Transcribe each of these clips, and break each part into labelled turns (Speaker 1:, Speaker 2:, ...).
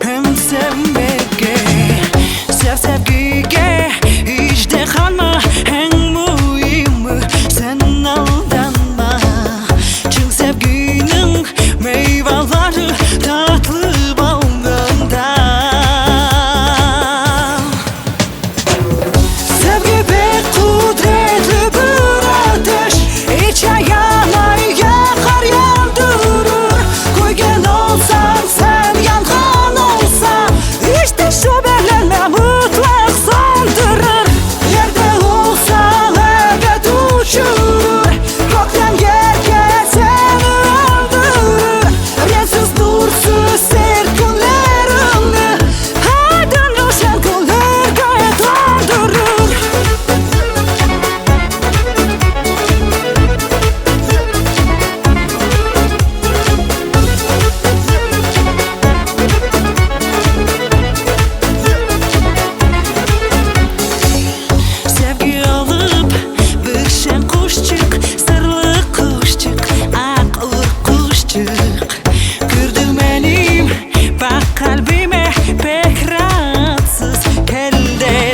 Speaker 1: hem sevmege. Sev sevgiye hiç de kalma, en mühimi sen aldanma. Çünkü sevginin meyveleri tatlı balında. Sevgi pek kudretli bir ateş, içe yanay yakar yandırır. Koygen olsan sen yangan olsan, işte şüphelenme mutlak söndürür. Yerde olsan evet uçurur, gökten yerge seni öldürür. Rensiz nursuz serkunlerini aydın roşan kullar gayet öldürür. Sevgi alıp bükşen kuşçuk, sırlı kuşçuk, ak ur kuşçuk. Kırdı benim bak kalbime pek rahatsız. Kelde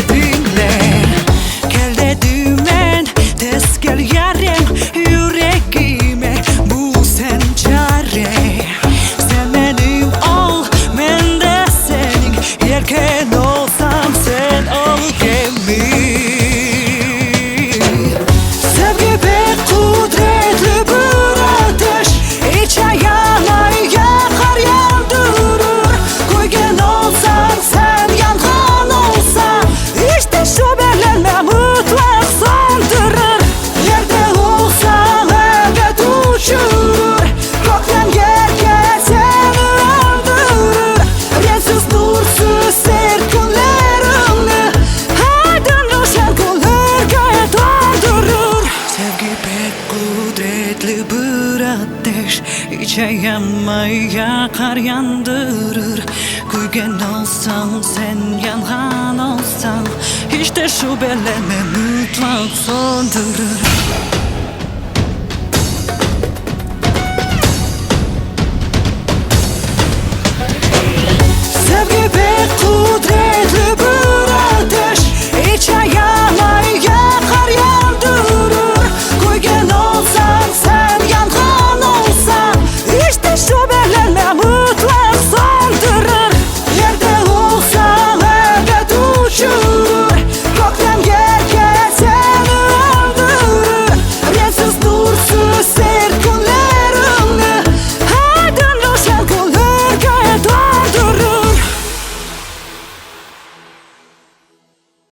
Speaker 1: dümen tez gel yarem yüreğime, bu sen çare. Sen benim ol, ben de senin, yerken olsam sen ol gemi. Sevgi pek kudretli bir ateş, içe yanay yakar yandırır. Koygen olsan sen yangan olsan, işte şüphelenme mutlak söndürür. Yerde olsan evet uçurur, gökten yerge seni öldürür. Rensiz nursuz serkunlerini aydın roşan kullar gayet öldürür. Sevgi pek kudretli bir ateş, içe yanmayı yakar yandırır. Koygen olsan sen yangan olsan, hiç de şüphelenme mutlak söndürür.